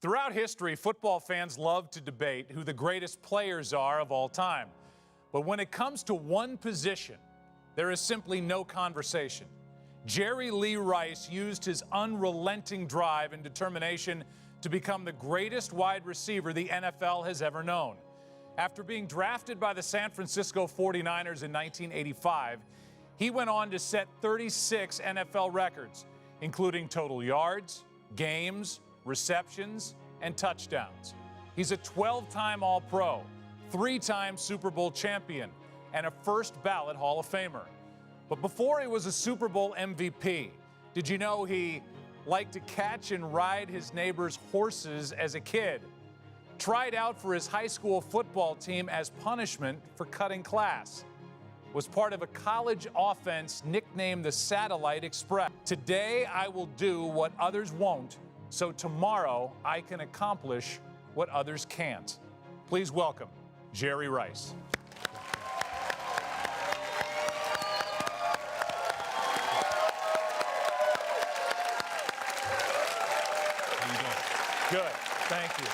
Throughout history, football fans love to debate who the greatest players are of all time. But when it comes to one position, there is simply no conversation. Jerry Lee Rice used his unrelenting drive and determination to become the greatest wide receiver the NFL has ever known. After being drafted by the San Francisco 49ers in 1985, he went on to set 36 NFL records, including total yards, games, receptions, and touchdowns. He's a 12-time All-Pro, 3-time Super Bowl champion, and a first-ballot Hall of Famer. But before he was a Super Bowl MVP, did you know he liked to catch and ride his neighbors' horses as a kid? Tried out for his high school football team as punishment for cutting class. Was part of a college offense nicknamed the Satellite Express. Today, I will do what others won't, so tomorrow I can accomplish what others can't. Please welcome Jerry Rice. How you doing? Good, thank you.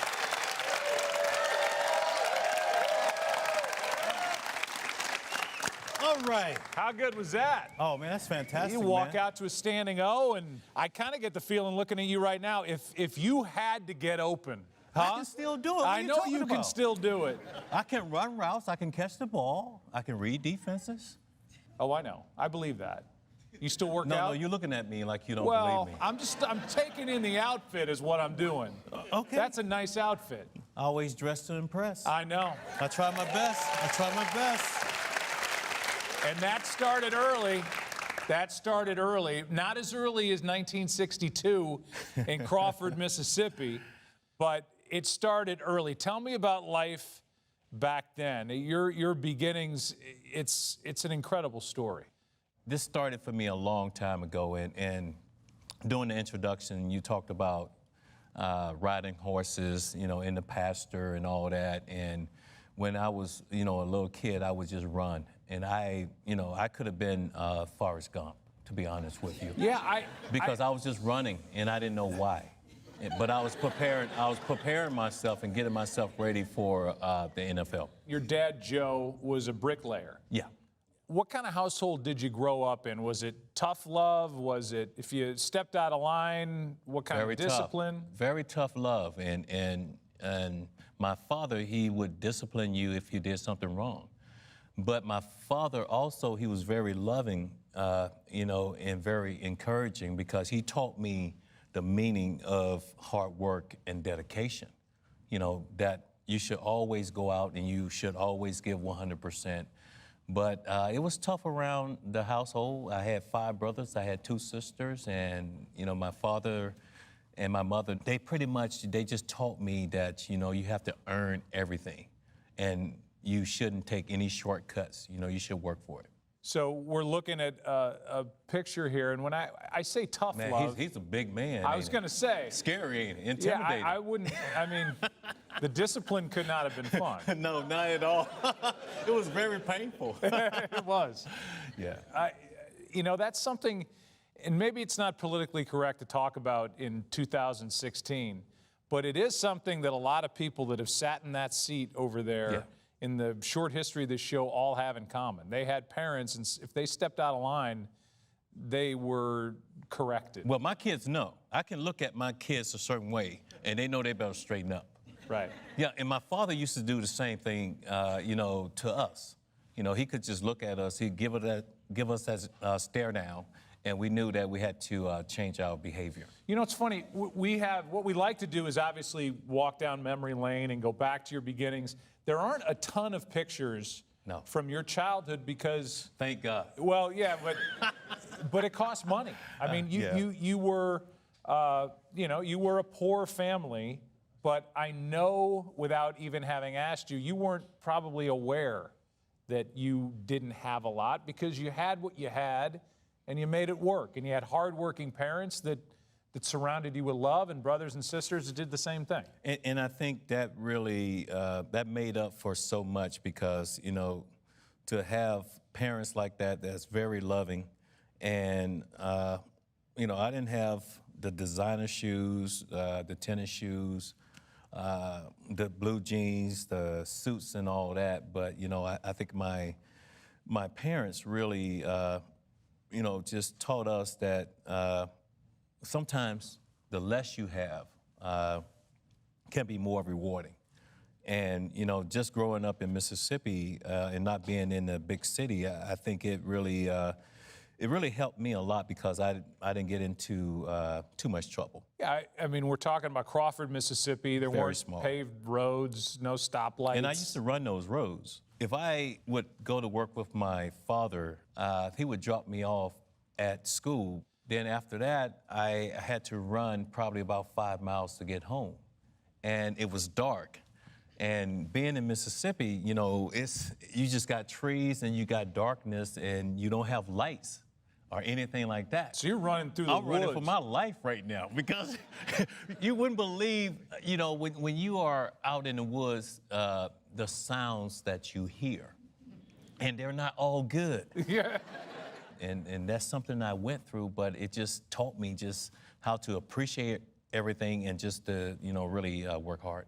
All right. How good was that? Oh, man, that's fantastic, You walk out to a standing O, and I kind of get the feeling looking at you right now, if you had to get open, I can still do it. What I know you can still do it. I can run routes. I can catch the ball. I can read defenses. Oh, I know. I believe that. You still work out? No, you're looking at me like you don't Well, believe me. I'm taking in the outfit is what I'm doing. Okay. That's a nice outfit. Always dressed to impress. I know. I try my best. I try my best. And that started early. That started early. Not as early as 1962 in Crawford, Mississippi, but it started early. Tell me about life back then. Your beginnings, it's an incredible story. This started for me a long time ago, and during the introduction, you talked about riding horses, in the pasture and all that. And when I was, a little kid, I would just run. And I could have been Forrest Gump, to be honest with you. Yeah, because I was just running, and I didn't know why. But I was preparing myself and getting myself ready for the NFL. Your dad, Joe, was a bricklayer. Yeah. What kind of household did you grow up in? Was it tough love? Was it, if you stepped out of line, what kind of discipline? Tough. Very tough love. And my father, he would discipline you if you did something wrong. But my father also, he was very loving, and very encouraging, because he taught me the meaning of hard work and dedication. That you should always go out and you should always give 100%. But it was tough around the household. I had 5 brothers, I had 2 sisters, and my father and my mother, they just taught me that, you have to earn everything. And you shouldn't take any shortcuts. You should work for it. So we're looking at a picture here, and when I say tough love... He's a big man. I was going to say... Scary, ain't it? Intimidating. Yeah, I wouldn't... I mean, the discipline could not have been fun. No, not at all. It was very painful. It was. Yeah. That's something, and maybe it's not politically correct to talk about in 2016, but it is something that a lot of people that have sat in that seat over there... Yeah. In the short history of this show, all have in common. They had parents, and if they stepped out of line, they were corrected. Well, my kids know. I can look at my kids a certain way, and they know they better straighten up. Right. Yeah, and my father used to do the same thing, to us. He could just look at us, he'd give us that stare down, and we knew that we had to change our behavior. It's funny, what we like to do is obviously walk down memory lane and go back to your beginnings. There aren't a ton of pictures from your childhood because... Thank God. Well, yeah, but it costs money. I mean, you were a poor family, but I know without even having asked you, you weren't probably aware that you didn't have a lot because you had what you had and you made it work. And you had hardworking parents that surrounded you with love, and brothers and sisters that did the same thing. And I think that really, that made up for so much because, to have parents like that, that's very loving. And, I didn't have the designer shoes, the tennis shoes, the blue jeans, the suits and all that. But, you know, I think my parents really, you know, just taught us that sometimes the less you have can be more rewarding. And, you know, just growing up in Mississippi and not being in a big city, I think it really helped me a lot because I didn't get into too much trouble. Yeah, I mean, we're talking about Crawford, Mississippi. There Very weren't small. paved roads, no stoplights. And I used to run those roads. If I would go to work with my father, he would drop me off at school. Then after that, I had to run probably about 5 miles to get home. And it was dark. And being in Mississippi, you know, you just got trees and you got darkness and you don't have lights or anything like that. So you're running through the woods. I'm running for my life right now because you wouldn't believe, you know, when you are out in the woods, the sounds that you hear. And they're not all good. Yeah. And that's something I went through, but it just taught me just how to appreciate everything and just to, you know, really work hard.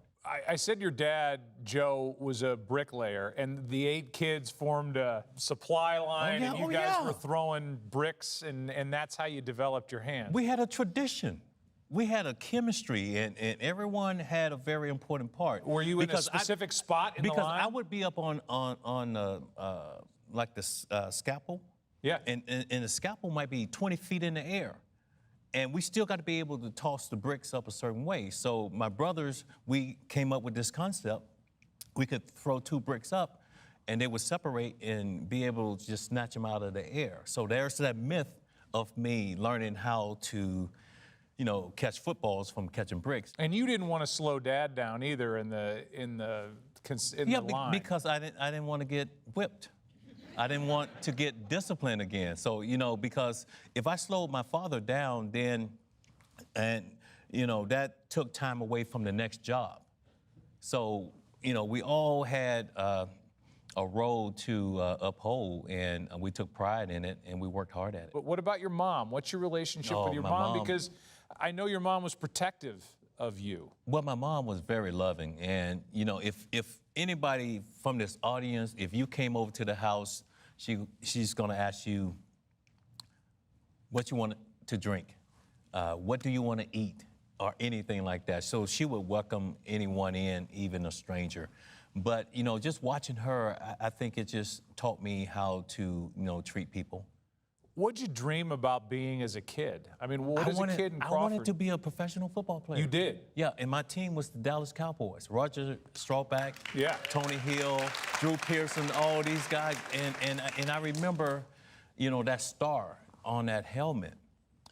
I said your dad, Joe, was a bricklayer, and the 8 kids formed a supply line, and you guys were throwing bricks, and that's how you developed your hand. We had a tradition. We had a chemistry, and everyone had a very important part. Were you in a specific spot in the line? Because I would be up on like the scalpel. Yeah. And the scalpel might be 20 feet in the air. And we still got to be able to toss the bricks up a certain way. So my brothers, we came up with this concept. We could throw 2 bricks up, and they would separate and be able to just snatch them out of the air. So there's that myth of me learning how to, you know, catch footballs from catching bricks. And you didn't want to slow Dad down either in the line. Because I didn't want to get whipped. I didn't want to get disciplined again. So, you know, because if I slowed my father down, and, you know, that took time away from the next job. So, you know, we all had a role to uphold, and we took pride in it, and we worked hard at it. But what about your mom? What's your relationship with your mom? Because I know your mom was protective of you. Well, my mom was very loving, and, you know, if anybody from this audience, if you came over to the house, she's gonna ask you what you want to drink, what do you want to eat, or anything like that. So she would welcome anyone in, even a stranger. But, you know, just watching her, I think it just taught me how to, you know, treat people. What'd you dream about being as a kid? I mean, what is a kid in Crawford? I wanted to be a professional football player. You did? Yeah, and my team was the Dallas Cowboys. Roger Staubach, yeah, Tony Hill, Drew Pearson, all these guys. And I remember, you know, that star on that helmet.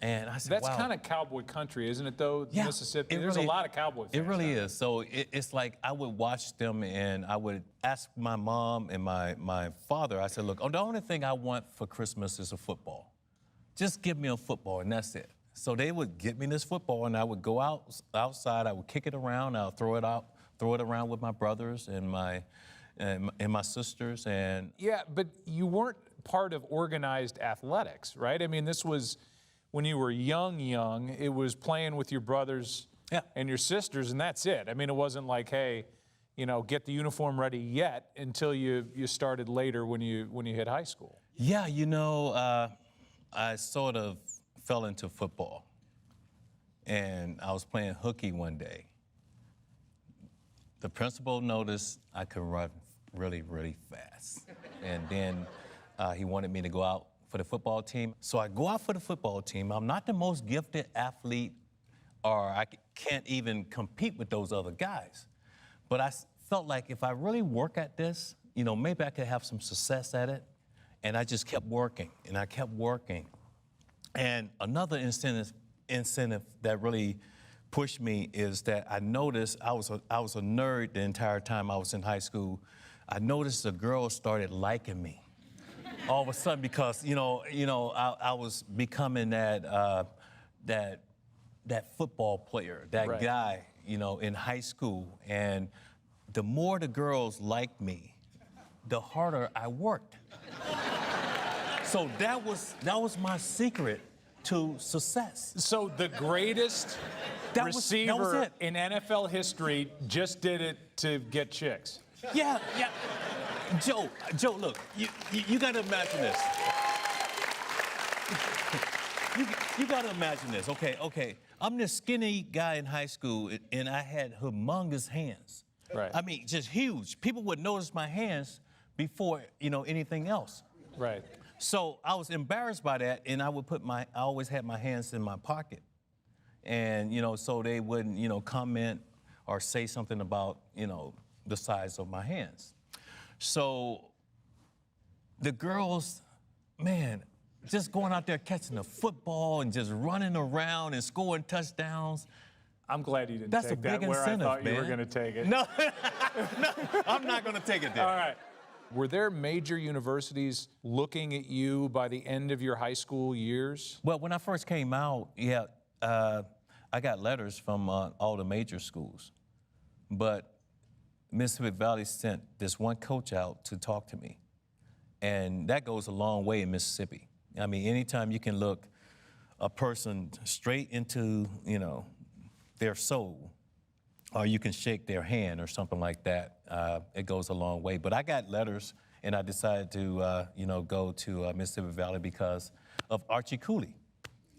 And I said, that's wow. kind of cowboy country, isn't it, though, yeah, Mississippi? There's a lot of cowboy fans. It really is. So it's like I would watch them, and I would ask my mom and my father, I said, look, the only thing I want for Christmas is a football. Just give me a football, and that's it. So they would get me this football, and I would go outside, I would kick it around, I would throw it around with my brothers and my sisters. And yeah, but you weren't part of organized athletics, right? I mean, this was when you were young, it was playing with your brothers and your sisters, and that's it. I mean, it wasn't like, hey, you know, get the uniform ready yet until you started later when you hit high school. Yeah, you know, I sort of fell into football, and I was playing hooky one day. The principal noticed I could run really, really fast, and then he wanted me to go out for the football team. So I go out for the football team. I'm not the most gifted athlete, or I can't even compete with those other guys. But I felt like if I really work at this, you know, maybe I could have some success at it. And I just kept working, and I kept working. And another incentive that really pushed me is that I noticed I was a nerd the entire time I was in high school. I noticed the girls started liking me. All of a sudden, because I was becoming that football player, that guy, you know, in high school. And the more the girls liked me, the harder I worked. So that was my secret to success. So the greatest That was receiver it. in NFL history just did it to get chicks. Yeah. Joe, look, you got to imagine this. You got to imagine this. Okay. I'm this skinny guy in high school, and I had humongous hands. Right. I mean, just huge. People would notice my hands before, anything else. Right. So I was embarrassed by that, and I always had my hands in my pocket. And, so they wouldn't, comment or say something about, the size of my hands. So the girls, man, just going out there catching the football and just running around and scoring touchdowns. I'm glad you didn't That's take a that big where incentive, I thought you were man. going to take it. No, I'm not going to take it there. All right. Were there major universities looking at you by the end of your high school years? Well, when I first came out, I got letters from all the major schools. But Mississippi Valley sent this one coach out to talk to me. And that goes a long way in Mississippi. I mean, anytime you can look a person straight into, their soul, or you can shake their hand or something like that, it goes a long way. But I got letters, and I decided to, go to Mississippi Valley because of Archie Cooley.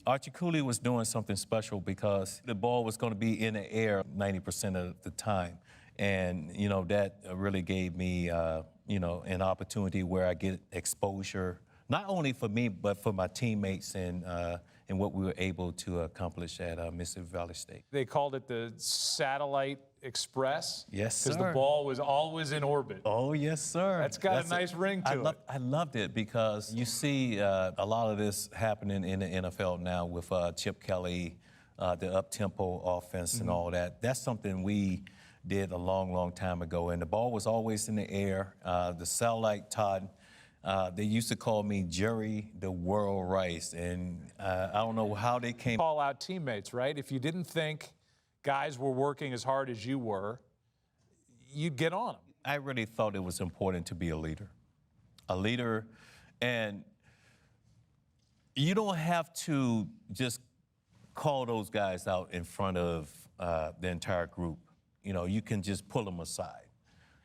Archie Cooley was doing something special because the ball was going to be in the air 90% of the time. And, that really gave me, an opportunity where I get exposure, not only for me, but for my teammates and what we were able to accomplish at Mississippi Valley State. They called it the Satellite Express. Yes, sir. Because the ball was always in orbit. Oh, yes, sir. That's got a nice ring to it. I loved it because you see a lot of this happening in the NFL now with Chip Kelly, the up-tempo offense and all that. That's something we did a long, long time ago. And the ball was always in the air. The satellite, Todd, they used to call me Jerry the World Rice. And I don't know how they came. Call out teammates, right? If you didn't think guys were working as hard as you were, you'd get on them. I really thought it was important to be a leader. A leader, and you don't have to just call those guys out in front of the entire group. You can just pull them aside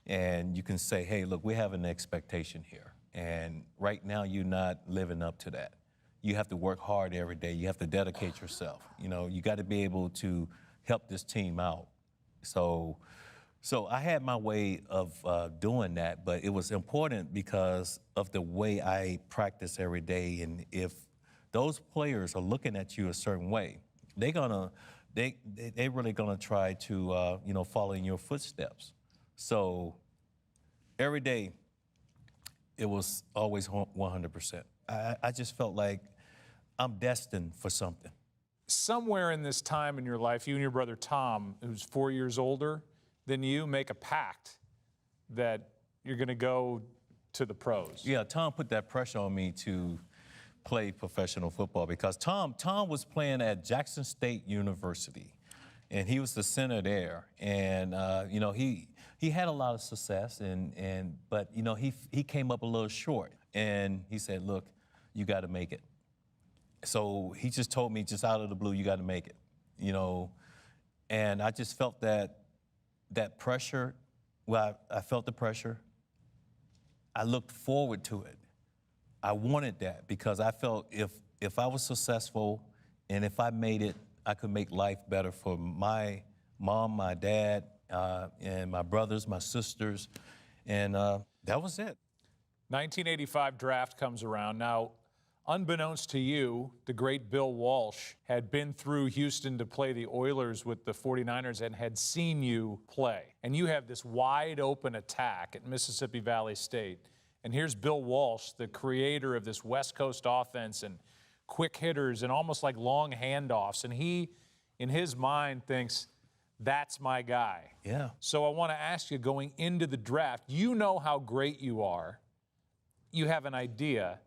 and you can say, hey, look, we have an expectation here. And right now you're not living up to that. You have to work hard every day. You have to dedicate yourself. You got to be able to help this team out. So I had my way of doing that, but it was important because of the way I practice every day. And if those players are looking at you a certain way, they really gonna try to follow in your footsteps. So every day, it was always 100%. I just felt like I'm destined for something. Somewhere in this time in your life, you and your brother Tom, who's 4 years older than you, make a pact that you're going to go to the pros. Yeah, Tom put that pressure on me to play professional football because Tom was playing at Jackson State University, and he was the center there. And he had a lot of success, but he came up a little short. And he said, "Look, you got to make it." So he just told me, just out of the blue, you got to make it, And I just felt that pressure. Well, I felt the pressure. I looked forward to it. I wanted that because I felt if I was successful and if I made it, I could make life better for my mom, my dad, and my brothers, my sisters, and that was it. 1985 draft comes around. Now, unbeknownst to you, the great Bill Walsh had been through Houston to play the Oilers with the 49ers and had seen you play. And you have this wide open attack at Mississippi Valley State. And here's Bill Walsh, the creator of this West Coast offense and quick hitters and almost like long handoffs. And he, in his mind, thinks, that's my guy. Yeah. So I want to ask you, going into the draft, you know how great you are. You have an idea.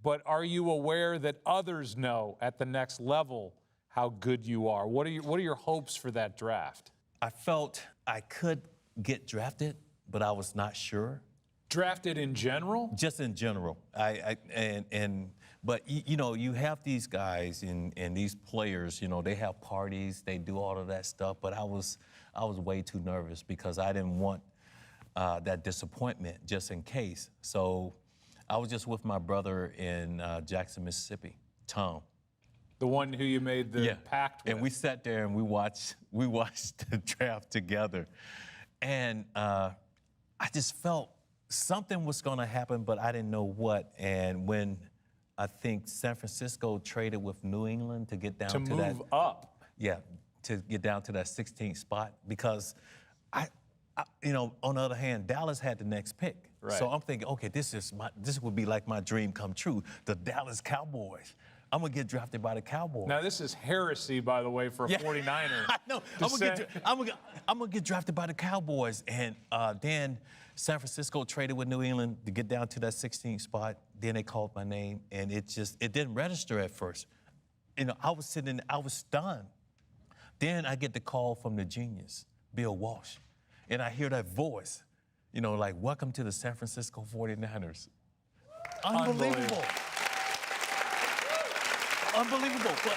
But are you aware that others know at the next level how good you are? What are your hopes for that draft? I felt I could get drafted, but I was not sure. Drafted in general? Just in general. And But you know, you have these guys and these players, you know, they have parties, they do all of that stuff, but I was way too nervous because I didn't want that disappointment just in case. So I was just with my brother in Jackson, Mississippi, Tom. The one who you made the pact with. And we sat there and we watched the draft together. And I just felt something was going to happen, but I didn't know what. And when I think San Francisco traded with New England to get down to that. move up. Yeah, to get down to that 16th spot, because I, you know, on the other hand, Dallas had the next pick. Right. So I'm thinking, okay, this would be like my dream come true. The Dallas Cowboys. I'm gonna get drafted by the Cowboys. Now this is heresy, by the way, for a 49er. I know. I'm gonna get drafted by the Cowboys, and then San Francisco traded with New England to get down to that 16th spot. Then they called my name, and it didn't register at first. You know, I was stunned. Then I get the call from the genius, Bill Walsh, and I hear that voice, you know, like, welcome to the San Francisco 49ers. Unbelievable. Unbelievable. But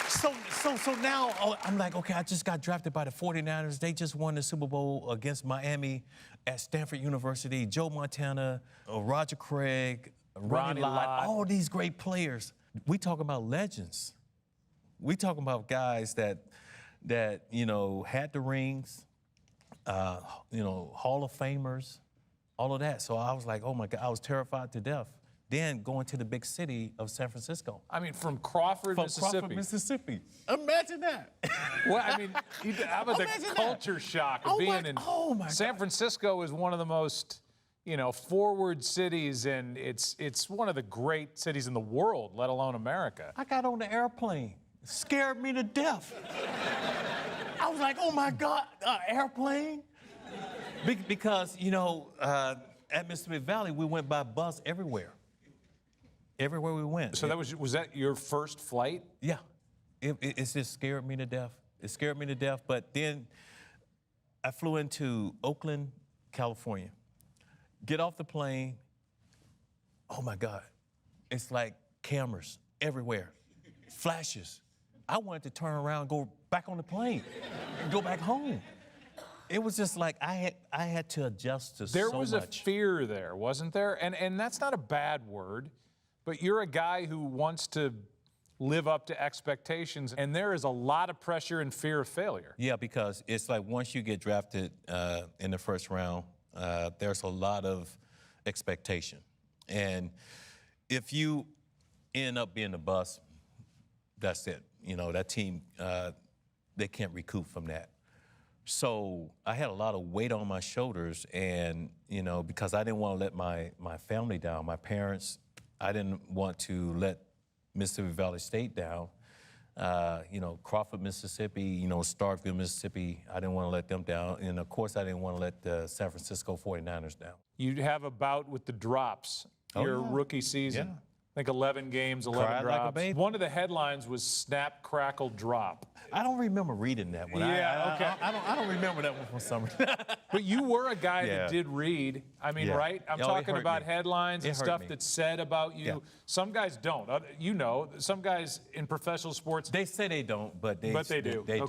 so now I'm like, okay, I just got drafted by the 49ers. They just won the Super Bowl against Miami at Stanford University. Joe Montana, Roger Craig, Ronnie Lott, all these great players. We talking about legends. We talking about guys that you know, had the rings, you know, Hall of Famers, all of that. So I was like, oh my God, I was terrified to death. Then going to the big city of San Francisco. I mean, from Crawford, Mississippi. Crawford, Mississippi. Imagine that. Well, I mean, how about the culture shock of being in San Francisco is one of the most, you know, forward cities, and it's one of the great cities in the world, let alone America. I got on the airplane. Scared me to death. I was like, oh my God, airplane? Because, you know, at Mississippi Valley, we went by bus everywhere. Everywhere we went. So was that your first flight? Yeah. It just scared me to death. It scared me to death. But then I flew into Oakland, California. Get off the plane. Oh my God. It's like cameras everywhere. Flashes. I wanted to turn around and go back on the plane and go back home. It was just like I had to adjust to so much. There was a fear there, wasn't there? And that's not a bad word, but you're a guy who wants to live up to expectations, and there is a lot of pressure and fear of failure. Yeah, because it's like once you get drafted in the first round, there's a lot of expectation. And if you end up being the bust, that's it. You know, that team, they can't recoup from that. So I had a lot of weight on my shoulders, and, you know, because I didn't want to let my family down, my parents, I didn't want to let Mississippi Valley State down. You know, Crawford, Mississippi, you know, Starkville, Mississippi, I didn't want to let them down. And of course, I didn't want to let the San Francisco 49ers down. You'd have a bout with the drops your rookie season. Yeah. I think 11 games, 11 Cried drops. like a baby. One of the headlines was snap, crackle, drop. I don't remember reading that one. Yeah, okay. I don't remember that one from summer. But you were a guy that did read. I mean, right? I'm talking about headlines and stuff that's said about you. Yeah. Some guys don't. You know, some guys in professional sports. They say they don't, but they do. They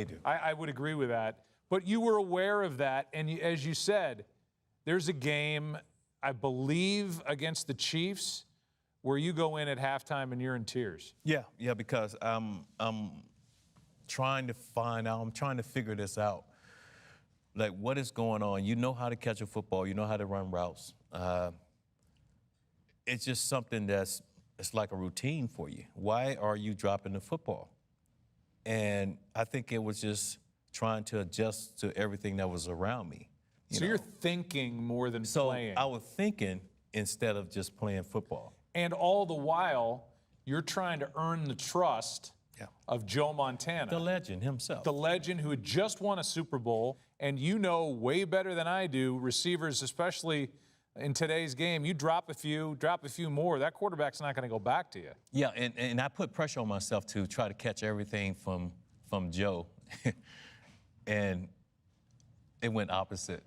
do. I would agree with that. But you were aware of that, and as you said, there's a game, I believe, against the Chiefs where you go in at halftime and you're in tears. Yeah, because I'm trying to find out, I'm trying to figure this out. Like, what is going on? You know how to catch a football, you know how to run routes. It's just something it's like a routine for you. Why are you dropping the football? And I think it was just trying to adjust to everything that was around me. You're thinking more than playing. So I was thinking instead of just playing football. And all the while, you're trying to earn the trust of Joe Montana. The legend himself. The legend who had just won a Super Bowl. And you know way better than I do, receivers, especially in today's game, you drop a few more, that quarterback's not going to go back to you. Yeah, and I put pressure on myself to try to catch everything from Joe. And It went opposite.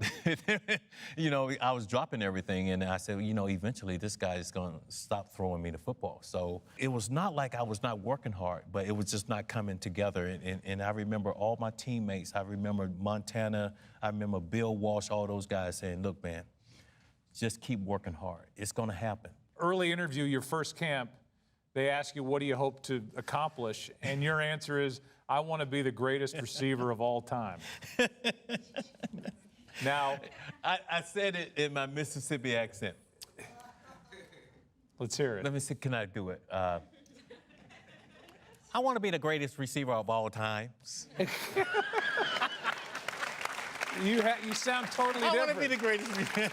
I was dropping everything, and I said, eventually this guy is going to stop throwing me the football. So it was not like I was not working hard, but it was just not coming together. And I remember all my teammates. I remember Montana. I remember Bill Walsh, all those guys saying, look, man, just keep working hard. It's going to happen. Early interview, your first camp, they ask you, what do you hope to accomplish? And your answer is, I want to be the greatest receiver of all time. Now, I said it in my Mississippi accent. Let's hear it. Let me see, can I do it? I want to be the greatest receiver of all times. You sound totally different. I want to be the greatest receiver.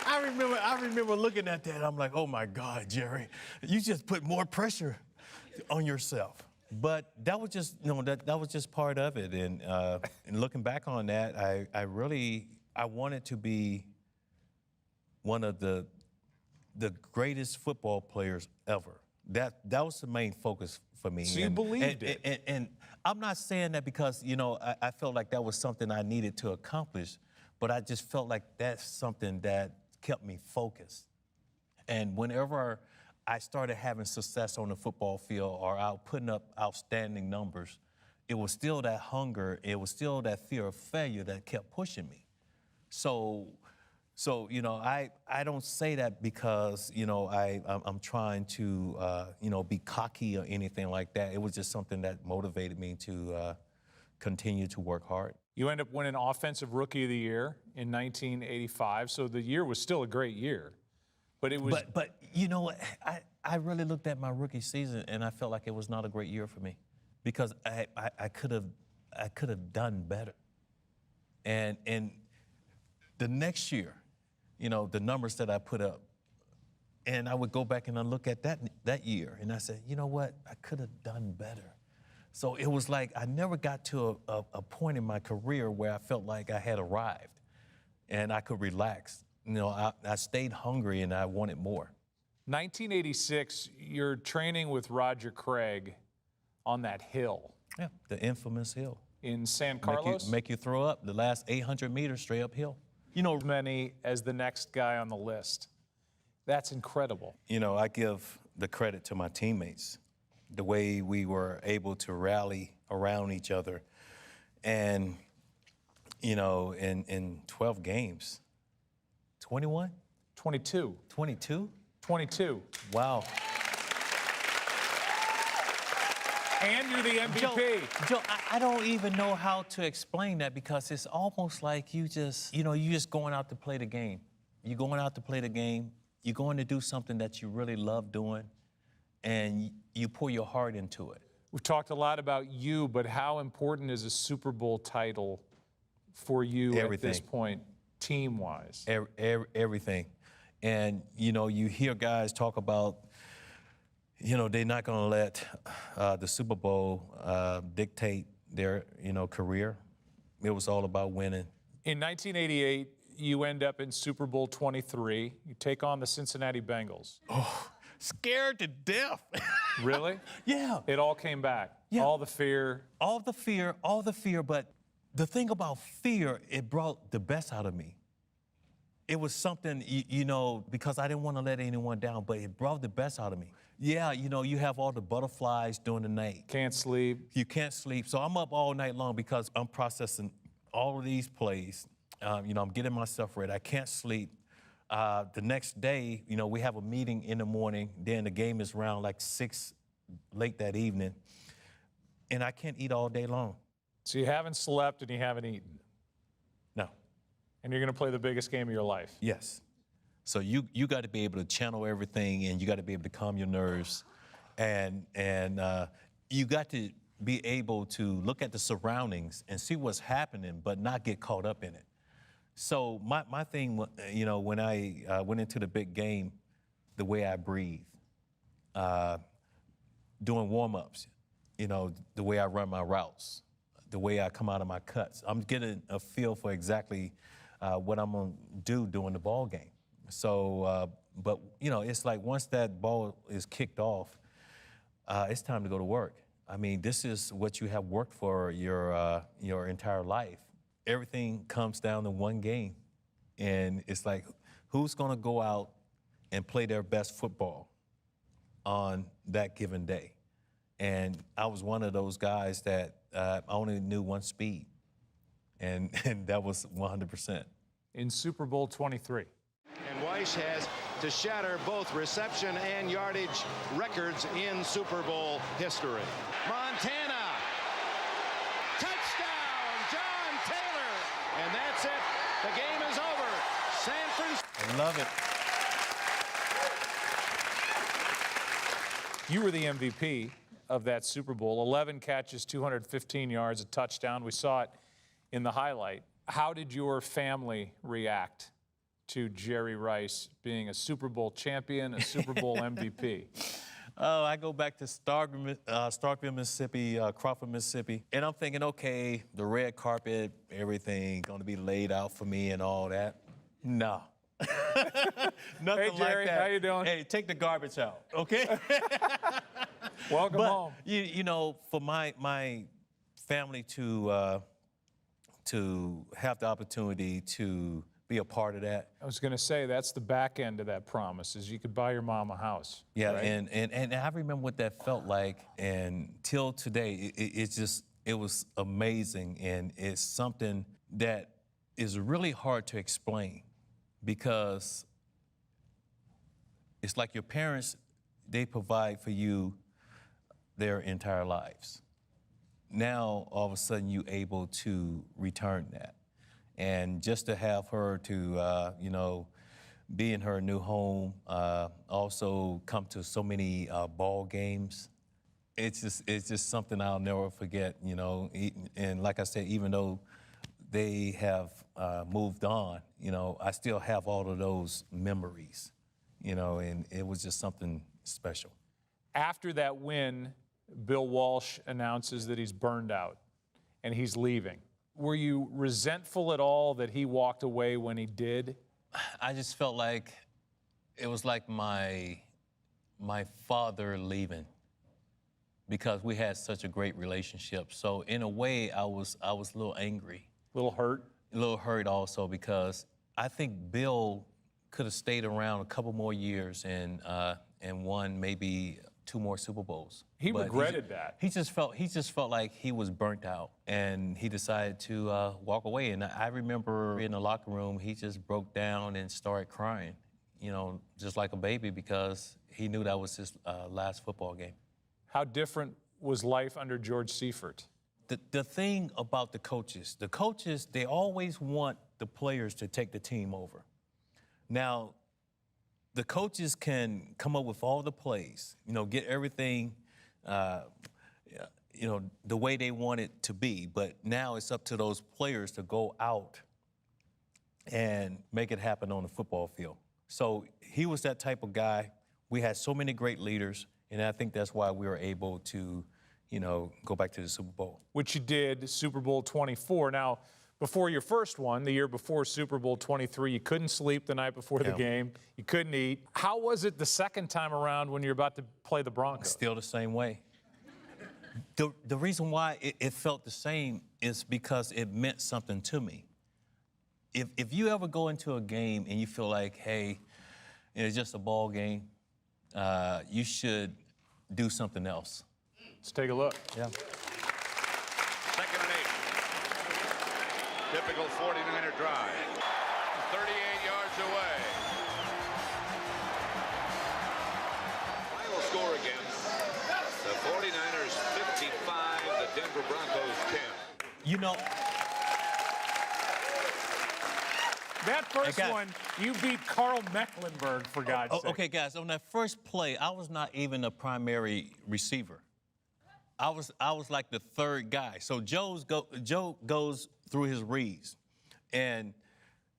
I remember looking at that. I'm like, oh my God, Jerry, you just put more pressure on yourself. But that was just, that was just part of it. And looking back on that, I wanted to be one of the greatest football players ever. That was the main focus for me. So you believed it. And I'm not saying that because, I felt like that was something I needed to accomplish, but I just felt like that's something that kept me focused. And whenever I started having success on the football field or out putting up outstanding numbers, it was still that hunger, it was still that fear of failure that kept pushing me. So I don't say that because, I'm trying to, be cocky or anything like that. It was just something that motivated me to continue to work hard. You end up winning Offensive Rookie of the Year in 1985, so the year was still a great year. But it was. But you know what? I really looked at my rookie season and I felt like it was not a great year for me because I could have done better. And the next year, the numbers that I put up, and I would go back and I look at that year and I said, you know what? I could have done better. So it was like I never got to a point in my career where I felt like I had arrived and I could relax. I stayed hungry and I wanted more. 1986, you're training with Roger Craig on that hill. Yeah, the infamous hill. In San Carlos? Make you throw up the last 800 meters straight uphill. Many as the next guy on the list. That's incredible. I give the credit to my teammates, the way we were able to rally around each other. And, in 12 games, 21? 22. 22? 22. Wow. And you're the MVP. Joe, I don't even know how to explain that because it's almost like you just going out to play the game. You're going out to play the game. You're going to do something that you really love doing, and you pour your heart into it. We've talked a lot about you, but how important is a Super Bowl title for you at this point, team-wise? Everything. And, you hear guys talk about, they're not going to let the Super Bowl dictate their, career. It was all about winning. In 1988, you end up in Super Bowl 23. You take on the Cincinnati Bengals. Oh, scared to death. Really? Yeah. It all came back. Yeah. All the fear. All the fear. But the thing about fear, it brought the best out of me. It was something, because I didn't want to let anyone down, but it brought the best out of me. Yeah, you have all the butterflies during the night. Can't sleep. You can't sleep. So I'm up all night long because I'm processing all of these plays. I'm getting myself ready. I can't sleep. The next day, we have a meeting in the morning. Then the game is around like 6 late that evening. And I can't eat all day long. So you haven't slept and you haven't eaten. No. And you're going to play the biggest game of your life. Yes. So you got to be able to channel everything, and you got to be able to calm your nerves, and you got to be able to look at the surroundings and see what's happening, but not get caught up in it. So my thing, when I went into the big game, the way I breathe, doing warm-ups, the way I run my routes, the way I come out of my cuts, I'm getting a feel for exactly what I'm gonna do during the ball game. So, but it's like once that ball is kicked off, it's time to go to work. I mean, this is what you have worked for your entire life, everything comes down to one game. And it's like, who's going to go out and play their best football on that given day? And I was one of those guys that I only knew one speed, and that was 100%. In Super Bowl 23. And Weiss has to shatter both reception and yardage records in Super Bowl history. Montana, touchdown, John Taylor. And that's it. The game is over. San Francisco. I love it. You were the MVP of that Super Bowl. 11 catches, 215 yards, a touchdown. We saw it in the highlight. How did your family react to Jerry Rice being a Super Bowl champion, a Super Bowl MVP? Oh, I go back to Starkville, Mississippi, Crawford, Mississippi, and I'm thinking, okay, the red carpet, everything going to be laid out for me and all that. No. Nothing Hey, Jerry, like that. how you doing? Hey, take the garbage out, okay? Welcome home. You know, for my family to have the opportunity to be a part of that. I was going to say, that's the back end of that promise, is you could buy your mom a house. Yeah, right? and I remember what that felt like, and till today, it was amazing, and it's something that is really hard to explain, because it's like your parents, they provide for you their entire lives. Now, all of a sudden, you're able to return that. And just to have her to, you know, be in her new home, also come to so many ball games, it's just something I'll never forget, you know. And like I said, even though they have moved on, you know, I still have all of those memories, you know, and it was just something special. After that win, Bill Walsh announces that he's burned out and he's leaving. Were you resentful at all that he walked away when he did? I just felt like it was like my father leaving, because we had such a great relationship. So in a way, I was a little angry. A little hurt? A little hurt also, because I think Bill could have stayed around a couple more years and won maybe 2 more Super Bowls. He regretted that. He just felt like he was burnt out, and he decided to walk away. And I remember in the locker room, he just broke down and started crying, you know, just like a baby, because he knew that was his last football game. How different was life under George Seifert? The thing about the coaches, they always want the players to take the team over. Now, the coaches can come up with all the plays, you know, get everything, you know, the way they want it to be. But now it's up to those players to go out and make it happen on the football field. So he was that type of guy. We had so many great leaders, and I think that's why we were able to, you know, go back to the Super Bowl. Which you did, Super Bowl 24. Now, before your first one, the year before Super Bowl 23, you couldn't sleep the night before the game. You couldn't eat. How was it the second time around when you're about to play the Broncos? Still the same way. The reason why it felt the same is because it meant something to me. If you ever go into a game and you feel like, hey, it's just a ball game, you should do something else. Let's take a look. Yeah. 2nd and 8. Typical 49er drive. 38 yards away. Final score again. The 49ers 55, the Denver Broncos 10. You know, That first one, you beat Carl Mecklenburg, for God's sake. Okay, guys, on that first play, I was not even a primary receiver. I was like the third guy. So Joe goes through his reads. And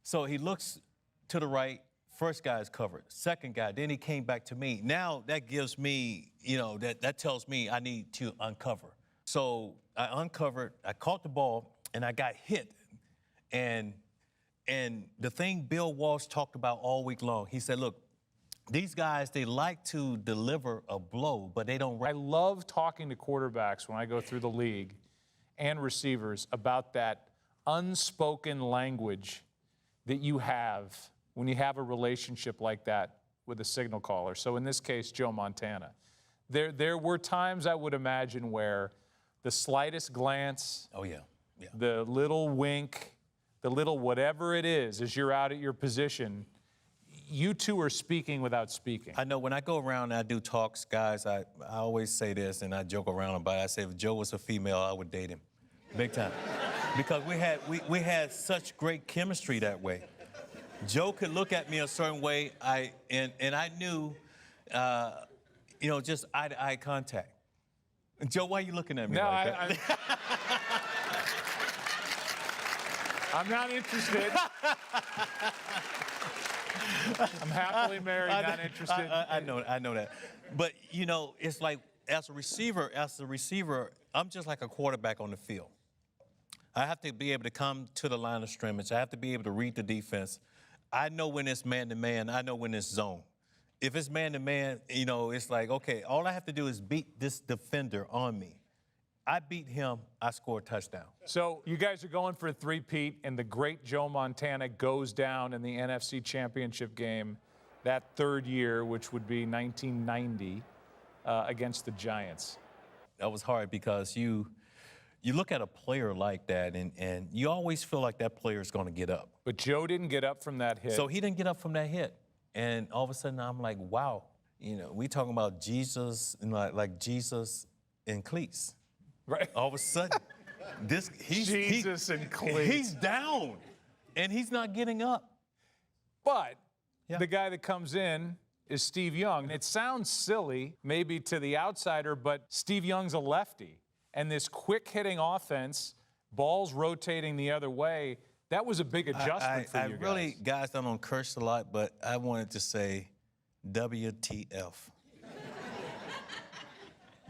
so he looks to the right, first guy is covered, second guy, then he came back to me. Now that gives me, you know, that tells me I need to uncover. So I uncovered, I caught the ball, and I got hit. And the thing Bill Walsh talked about all week long, he said, look, these guys, they like to deliver a blow, but they don't. I love talking to quarterbacks when I go through the league and receivers about that unspoken language that you have when you have a relationship like that with a signal caller? So in this case, Joe Montana. There were times, I would imagine, where the slightest glance, Oh, yeah. Yeah. the little wink, the little whatever it is, as you're out at your position, you two are speaking without speaking. I know when I go around and I do talks, guys, I always say this and I joke around about it. I say if Joe was a female, I would date him. Big time. Because we had such great chemistry that way. Joe could look at me a certain way, and I knew, just eye-to-eye contact. Joe, why are you looking at me like that? I'm not interested. I'm happily married, not interested. I know that. But, it's like as a receiver, I'm just like a quarterback on the field. I have to be able to come to the line of scrimmage. I have to be able to read the defense. I know when it's man-to-man. I know when it's zone. If it's man-to-man, it's like, okay, all I have to do is beat this defender on me. I beat him, I score a touchdown. So you guys are going for a three-peat, and the great Joe Montana goes down in the NFC Championship game that third year, which would be 1990, against the Giants. That was hard because you look at a player like that, and you always feel like that player is going to get up. But Joe didn't get up from that hit. So he didn't get up from that hit. And all of a sudden, I'm like, wow. We talking about Jesus, and like Jesus in cleats. Right. All of a sudden, Jesus in cleats. He's down, and he's not getting up. But the guy that comes in is Steve Young. It sounds silly, maybe to the outsider, but Steve Young's a lefty. And this quick-hitting offense, balls rotating the other way, that was a big adjustment for you guys. Guys, I don't curse a lot, but I wanted to say WTF.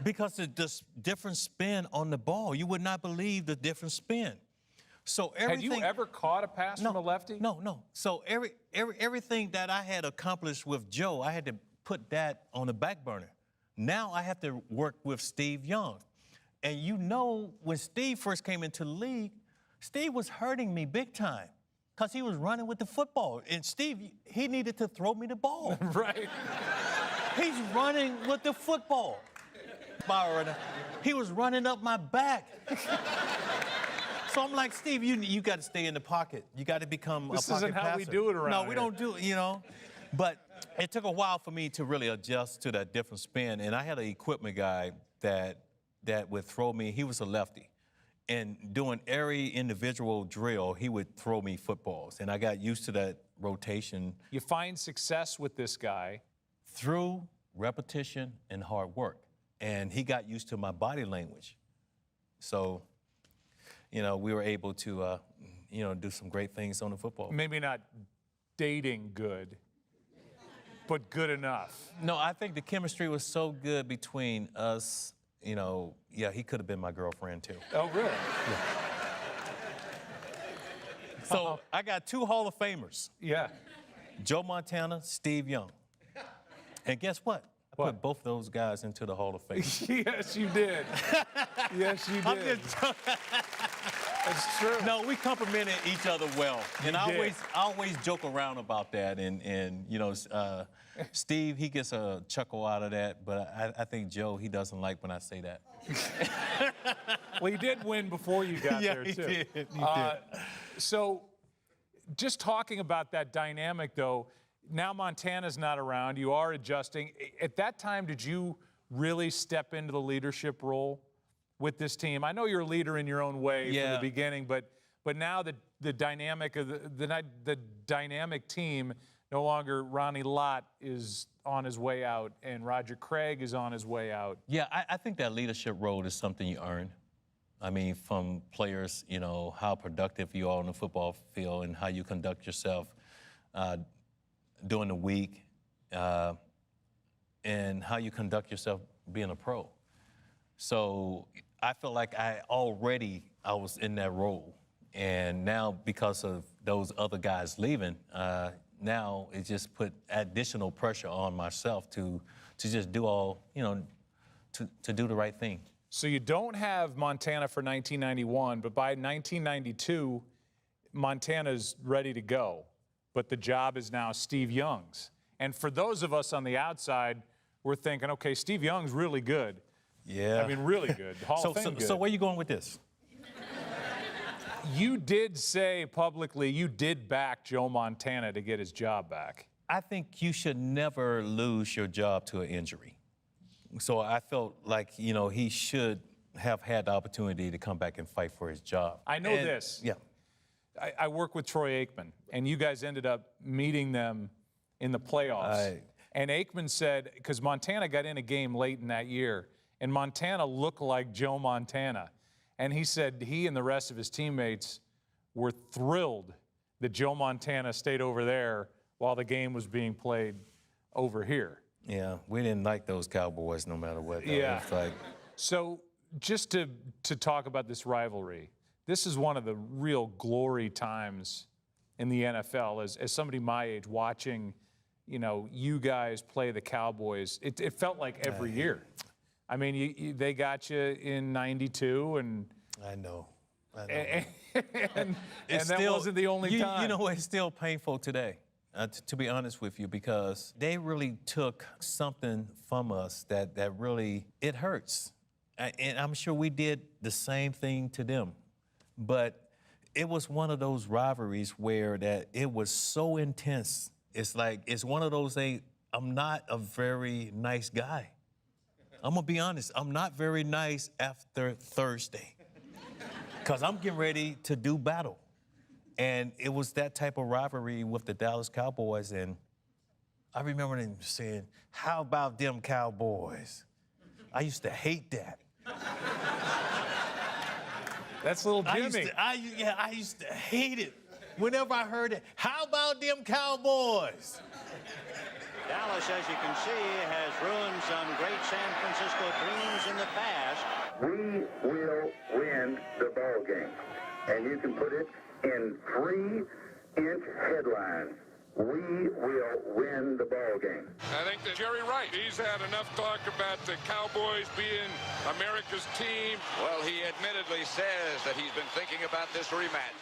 Because the different spin on the ball, you would not believe the different spin. So everything. Had you ever caught a pass from a lefty? No. So everything that I had accomplished with Joe, I had to put that on the back burner. Now I have to work with Steve Young. And when Steve first came into the league, Steve was hurting me big time because he was running with the football. And Steve, he needed to throw me the ball. Right. He's running with the football. He was running up my back. So I'm like, Steve, you got to stay in the pocket. You got to become a pocket passer. This isn't how we do it around No, here. we don't do it, But it took a while for me to really adjust to that different spin. And I had an equipment guy that would throw me. He was a lefty. And doing every individual drill, he would throw me footballs. And I got used to that rotation. You find success with this guy through repetition and hard work. And he got used to my body language. So, we were able to, do some great things on the football. Maybe not dating good, but good enough. No, I think the chemistry was so good between us. He could have been my girlfriend too. Oh, really? Yeah. So I got 2 Hall of Famers. Yeah. Joe Montana, Steve Young. And guess what? I put both those guys into the Hall of Fame. Yes, you did. Yes, you did. That's true. No, we complimented each other well. And I always joke around about that. And Steve, he gets a chuckle out of that. But I think Joe, he doesn't like when I say that. Well, he did win before you got there, too. He did. So just talking about that dynamic, though, now Montana's not around. You are adjusting. At that time, did you really step into the leadership role with this team? I know you're a leader in your own way from the beginning, but now the dynamic of the dynamic team, no longer Ronnie Lott is on his way out and Roger Craig is on his way out. Yeah, I think that leadership role is something you earn. I mean, from players, how productive you are on the football field and how you conduct yourself during the week, and how you conduct yourself being a pro. So I feel like I was in that role. And now because of those other guys leaving, now it just put additional pressure on myself to just do all, to do the right thing. So you don't have Montana for 1991, but by 1992, Montana's ready to go. But the job is now Steve Young's. And for those of us on the outside, we're thinking, okay, Steve Young's really good. Yeah. I mean, really good. Hall of Fame good. So where you going with this? You did say publicly you did back Joe Montana to get his job back. I think you should never lose your job to an injury. So I felt like, he should have had the opportunity to come back and fight for his job. I know this. Yeah. I work with Troy Aikman, and you guys ended up meeting them in the playoffs. And Aikman said, because Montana got in a game late in that year, and Montana looked like Joe Montana. And he said he and the rest of his teammates were thrilled that Joe Montana stayed over there while the game was being played over here. Yeah, we didn't like those Cowboys no matter what. Though. Yeah. It's like... So just to talk about this rivalry, this is one of the real glory times in the NFL. As somebody my age watching, you guys play the Cowboys, it felt like every year. I mean, they got you in '92, and I know. and that still, wasn't the only time. You know, it's still painful today, to be honest with you, because they really took something from us that really, it hurts. And I'm sure we did the same thing to them. But it was one of those rivalries where that it was so intense. It's like, it's one of those things, I'm not a very nice guy. I'm gonna be honest, I'm not very nice after Thursday. Because I'm getting ready to do battle. And it was that type of rivalry with the Dallas Cowboys. And I remember them saying, how about them Cowboys? I used to hate that. That's little Jimmy. I used to hate it. Whenever I heard it, how about them Cowboys? Dallas, as you can see, has ruined some great San Francisco dreams in the past. We will win the ball game, and you can put it in 3-inch headlines. We will win the ball game. I think that Jerry Rice, he's had enough talk about the Cowboys being America's team. Well, he admittedly says that he's been thinking about this rematch.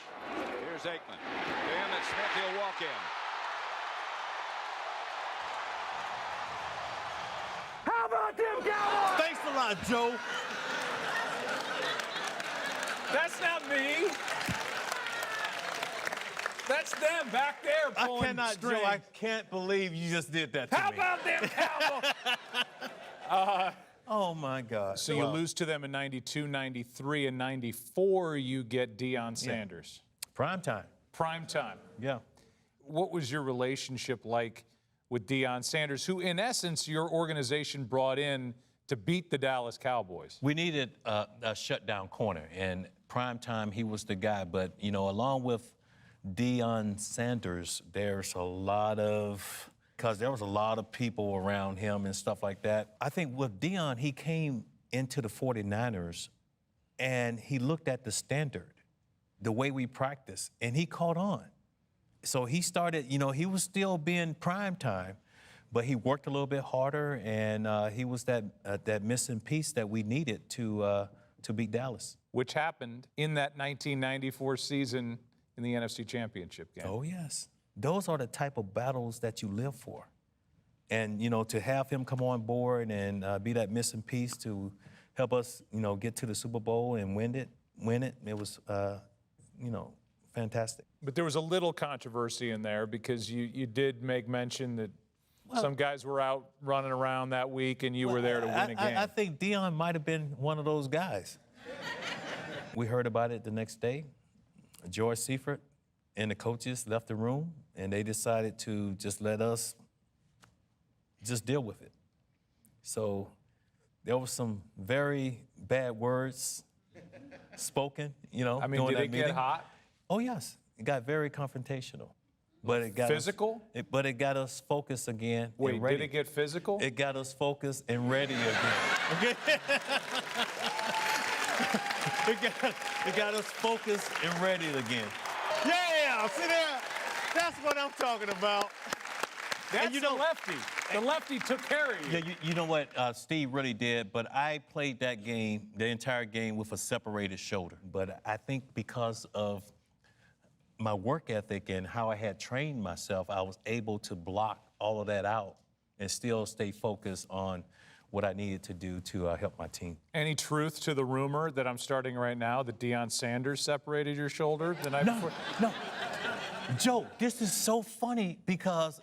Here's Aikman. In and Smith, he'll walk in. How about them Cowboys? Thanks a lot, Joe. That's not me. That's them back there pulling strings. Joe, I can't believe you just did that to How me. about them Cowboys? Oh, my God. So you lose to them in 92, 93, and 94, you get Deion Sanders. Prime time. Prime time. Yeah. What was your relationship like with Deion Sanders, who, in essence, your organization brought in to beat the Dallas Cowboys? We needed a shutdown corner, and prime time, he was the guy. But, along with Deion Sanders, there's a lot of, because there was a lot of people around him and stuff like that. I think with Deion, he came into the 49ers, and he looked at the standard, the way we practice, and he caught on. So he started, he was still being prime time, but he worked a little bit harder, and he was that missing piece that we needed to beat Dallas. Which happened in that 1994 season in the NFC Championship game. Oh, yes. Those are the type of battles that you live for. And, to have him come on board and be that missing piece to help us, get to the Super Bowl and win it, it was, fantastic. But there was a little controversy in there because you did make mention that some guys were out running around that week and you were there to win a game. I think Deion might have been one of those guys. We heard about it the next day. George Seifert and the coaches left the room, and they decided to just let us just deal with it. So there was some very bad words spoken, I mean, during did that it meeting. get hot? Oh, yes. It got very confrontational. But it got physical? But it got us focused again. Wait, and ready. did it get physical? It got us focused and ready again. It got us focused and ready again. Yeah, see there? That's what I'm talking about. That's the lefty. The lefty took care of you. Yeah, you know what? Steve really did, but I played that game, the entire game, with a separated shoulder. But I think because of my work ethic and how I had trained myself, I was able to block all of that out and still stay focused on what I needed to do to help my team. Any truth to the rumor that I'm starting right now that Deion Sanders separated your shoulder the night before? No. Joe, this is so funny because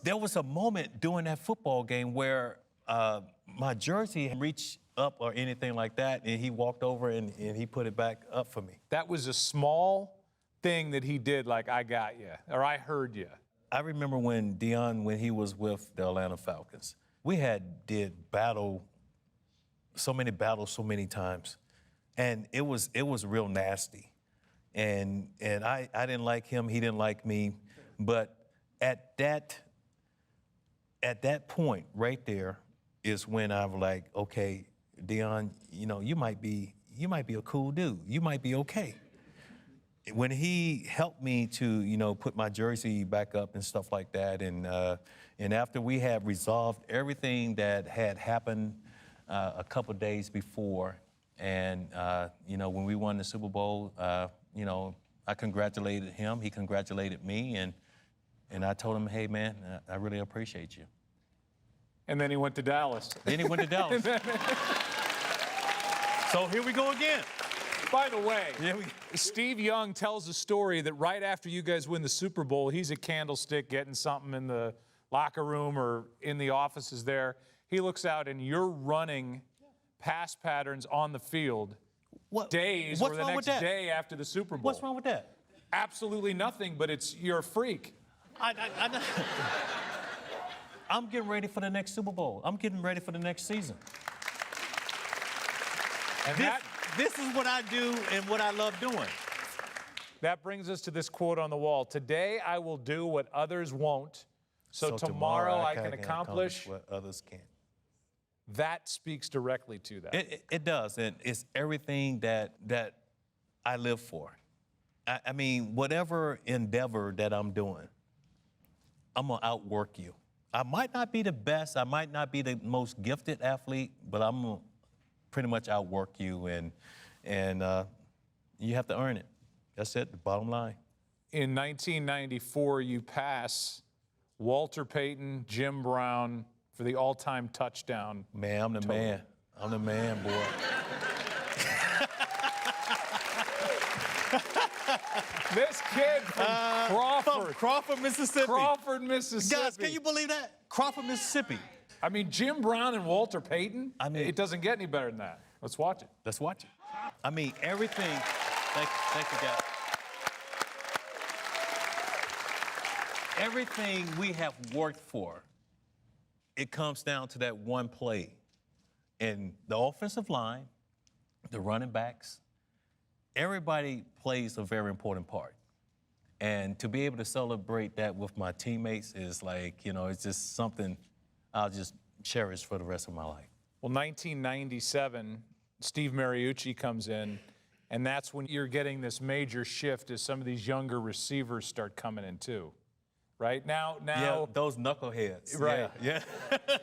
there was a moment during that football game where my jersey reached up or anything like that, and he walked over and he put it back up for me. That was a small thing that he did, like, I got you, or I heard you. I remember when Deion, when he was with the Atlanta Falcons, we did so many battles so many times, and it was real nasty, and I didn't like him, he didn't like me, but at that point right there is when I was like, okay, Deion, you might be a cool dude, you might be okay. When he helped me to, put my jersey back up and stuff like that, and after we had resolved everything that had happened a couple days before, and when we won the Super Bowl, I congratulated him, he congratulated me, and I told him, hey man, I really appreciate you. And then he went to Dallas. Then he went to Dallas. So here we go again. By the way, Steve Young tells a story that right after you guys win the Super Bowl, he's at Candlestick getting something in the locker room or in the offices there. He looks out and you're running pass patterns on the field days or the next day after the Super Bowl. What's wrong with that? Absolutely nothing, but you're a freak. I'm getting ready for the next Super Bowl. I'm getting ready for the next season. And this is what I do and what I love doing. That brings us to this quote on the wall. Today I will do what others won't, so tomorrow I can accomplish what others can't. That speaks directly to that. It does, and it's everything that I live for. I mean, whatever endeavor that I'm doing, I'm gonna outwork you. I might not be the best, I might not be the most gifted athlete, but I'm gonna pretty much outwork you, and you have to earn it. That's it, the bottom line. In 1994, you pass Walter Payton, Jim Brown for the all-time touchdown. Man, I'm the total. man. I'm the man, boy. This kid from Crawford. Crawford, Mississippi. Crawford, Mississippi. Guys, can you believe that? Crawford, Mississippi. I mean, Jim Brown and Walter Payton, it doesn't get any better than that. Let's watch it. Let's watch it. I mean, everything. Thank you, guys. Everything we have worked for, it comes down to that one play. And the offensive line, the running backs, everybody plays a very important part. And to be able to celebrate that with my teammates is like, it's just something I'll just cherish for the rest of my life. Well, 1997, Steve Mariucci comes in, and that's when you're getting this major shift as some of these younger receivers start coming in too, right? Now, yeah, those knuckleheads. Right. Yeah.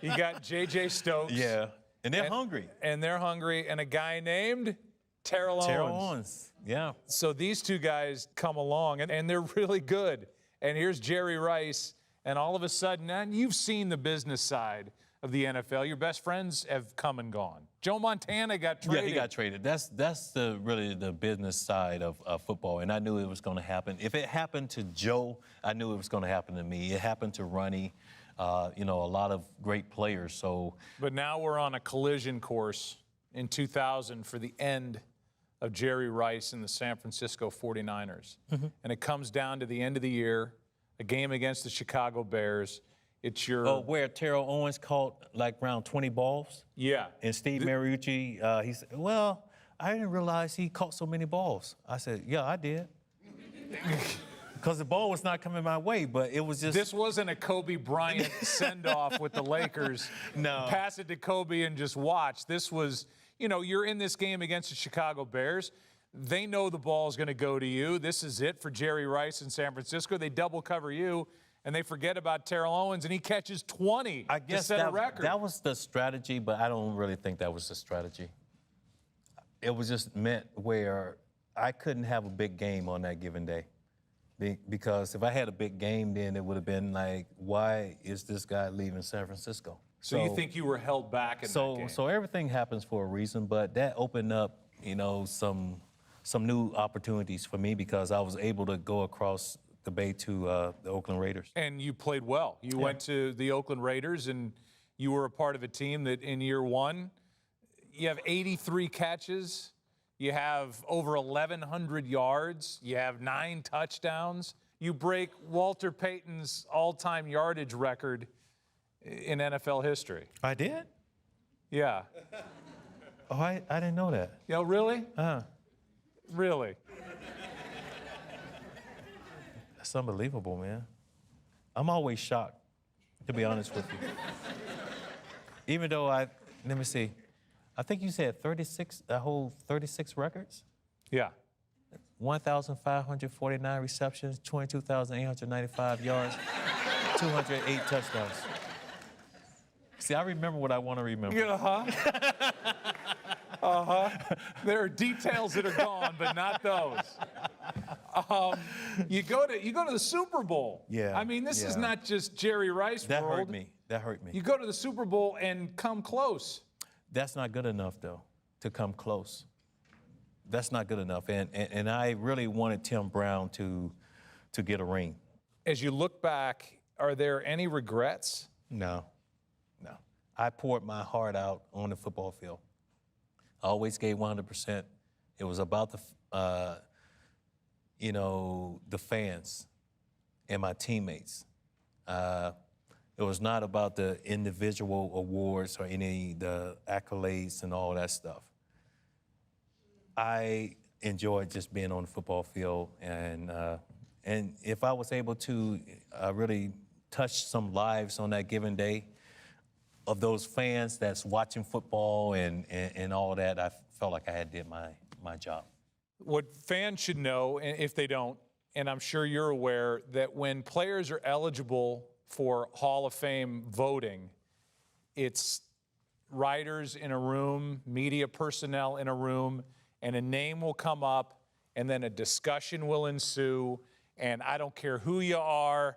You got J.J. Stokes. Yeah, and they're hungry. And they're hungry, and a guy named Terrell Owens. Terrell Owens, yeah. So these two guys come along, and they're really good. And here's Jerry Rice, and all of a sudden, and you've seen the business side of the NFL. Your best friends have come and gone. Joe Montana got traded. Yeah, he got traded. That's really the business side of football, and I knew it was going to happen. If it happened to Joe, I knew it was going to happen to me. It happened to Ronnie, a lot of great players. So, but now we're on a collision course in 2000 for the end of Jerry Rice and the San Francisco 49ers. Mm-hmm. And it comes down to the end of the year, a game against the Chicago Bears. It's your... Oh, where Terrell Owens caught like around 20 balls? Yeah. And Steve Mariucci, he said, well, I didn't realize he caught so many balls. I said, yeah, I did. Because the ball was not coming my way, but it was just... This wasn't a Kobe Bryant send-off with the Lakers. No. Pass it to Kobe and just watch. This was, you're in this game against the Chicago Bears. They know the ball is going to go to you. This is it for Jerry Rice in San Francisco. They double cover you. and they forget about Terrell Owens, and he catches 20 I guess to set a record. that was the strategy, but I don't really think that was the strategy. It was just meant where I couldn't have a big game on that given day. Because if I had a big game, then it would have been like, why is this guy leaving San Francisco? So you think you were held back in that game? So everything happens for a reason, but that opened up, you know, some new opportunities for me because I was able to go across the bay to the Oakland Raiders. And you played well. You went to the Oakland Raiders, and you were a part of a team that in year one, you have 83 catches, you have over 1,100 yards, you have 9 touchdowns. You break Walter Payton's all-time yardage record in NFL history. I did? Yeah. Oh, I didn't know that. You know, really? Really? That's unbelievable, man. I'm always shocked, to be honest with you. Even though let me see, I think you said 36, a whole 36 records? Yeah. 1,549 receptions, 22,895 yards, 208 touchdowns. See, I remember what I want to remember. There are details that are gone, but not those. You go to the Super Bowl. Yeah. I mean, this is not just Jerry Rice That world. hurt me. That hurt me. You go to the Super Bowl and come close. That's not good enough, though, to come close. That's not good enough. And I really wanted Tim Brown to get a ring. As you look back, are there any regrets? No. I poured my heart out on the football field. I always gave 100%. It was about the fans and my teammates. It was not about the individual awards or the accolades and all that stuff. I enjoyed just being on the football field, and if I was able to really touch some lives on that given day of those fans that's watching football and all that, I felt like I had did my job. What fans should know, and if they don't, and I'm sure you're aware, that when players are eligible for Hall of Fame voting, it's writers in a room, media personnel in a room, and a name will come up, and then a discussion will ensue, and I don't care who you are,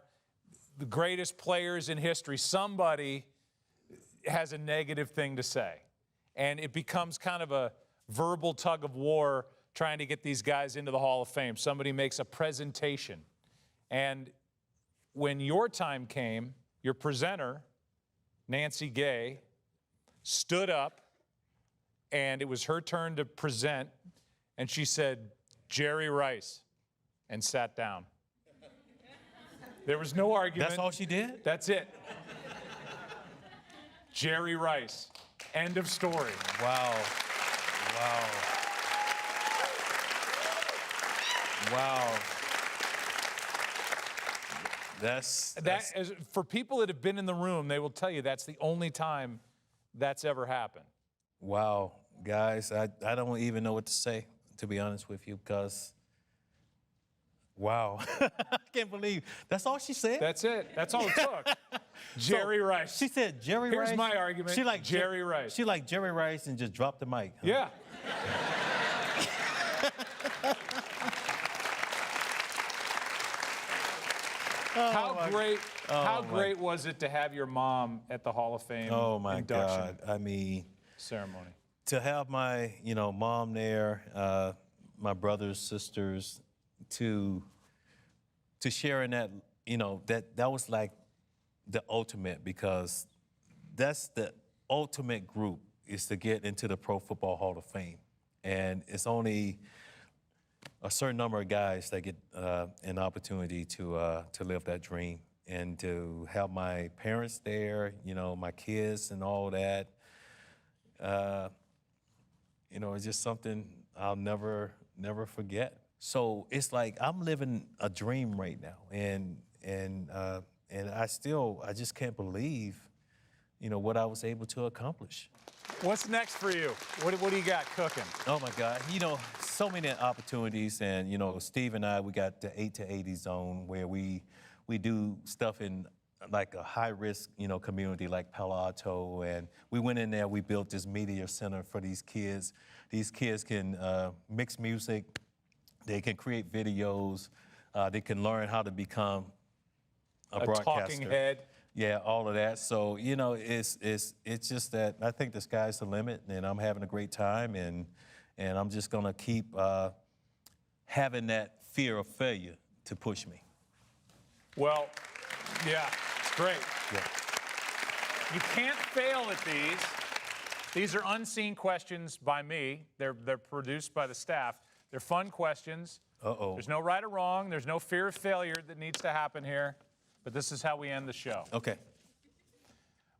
the greatest players in history, somebody has a negative thing to say. And it becomes kind of a verbal tug of war trying to get these guys into the Hall of Fame. Somebody makes a presentation. And when your time came, your presenter, Nancy Gay, stood up, and it was her turn to present, and she said, "Jerry Rice," and sat down. There was no argument. That's all she did? That's it. Jerry Rice. End of story. Wow. For people that have been in the room, they will tell you that's the only time that's ever happened. Wow, guys, I don't even know what to say, to be honest with you, because, wow. I can't believe, that's all she said? That's it. That's all it took. Jerry Rice. She said Jerry Rice? Here's my argument. She like Jerry Rice. She like Jerry Rice and just dropped the mic. Huh? Yeah. How great was it to have your mom at the Hall of Fame induction God. I mean, ceremony? To have my, mom there, my brothers, sisters, to share in that, that was like the ultimate, because that's the ultimate group, is to get into the Pro Football Hall of Fame. And it's only a certain number of guys that get an opportunity to live that dream, and to have my parents there, my kids and all that. It's just something I'll never forget. So it's like I'm living a dream right now, and I just can't believe, what I was able to accomplish. What's next for you? What do you got cooking? Oh my God, so many opportunities, and Steve and I, we got the 8 to 80 zone where we we do stuff in like a high-risk, community like Palo Alto, and we went in there, we built this media center for these kids. These kids can mix music, they can create videos, they can learn how to become a broadcaster. Talking head. Yeah, all of that. So, it's just that I think the sky's the limit, and I'm having a great time, and I'm just gonna keep having that fear of failure to push me. Well, yeah, it's great. Yeah. You can't fail at these. These are unseen questions by me. They're produced by the staff. They're fun questions. Uh-oh. There's no right or wrong. There's no fear of failure that needs to happen here. But this is how we end the show. Okay.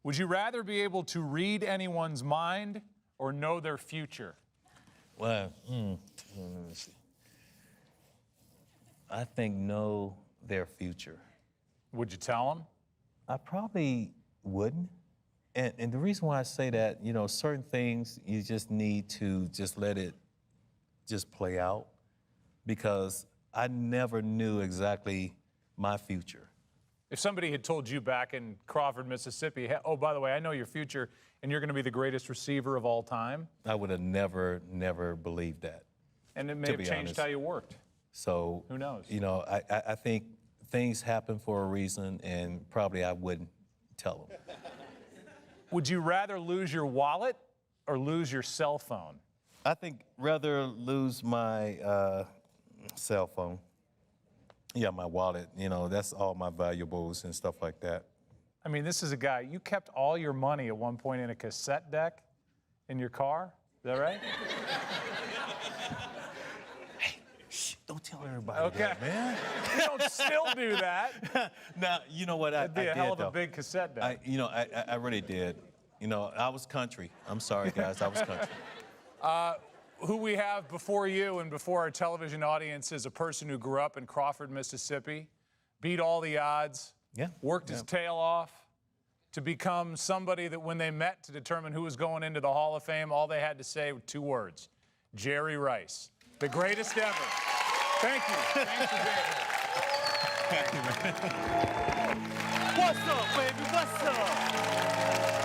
Would you rather be able to read anyone's mind or know their future? Well, let me see. I think know their future. Would you tell them? I probably wouldn't. And the reason why I say that, certain things you just need to just let it just play out, because I never knew exactly my future. If somebody had told you back in Crawford, Mississippi, oh, by the way, I know your future and you're going to be the greatest receiver of all time. I would have never believed that. And it may have changed how you worked. So, who knows? I think things happen for a reason, and probably I wouldn't tell them. Would you rather lose your wallet or lose your cell phone? I think rather lose my cell phone. Yeah, my wallet, that's all my valuables and stuff like that. I mean, this is a guy, you kept all your money at one point in a cassette deck in your car, is that right? Hey, shh, don't tell everybody Okay. that, man. You don't still do that. Now, you know what, I That'd be did, a hell of though. a big cassette deck. I really did. I was country. I'm sorry, guys, I was country. Who we have before you and before our television audience is a person who grew up in Crawford, Mississippi, beat all the odds, worked his tail off to become somebody that when they met to determine who was going into the Hall of Fame, all they had to say were 2 words: Jerry Rice, the greatest ever. Thank you. Thanks for being here. Thank you, man. What's up, baby? What's up?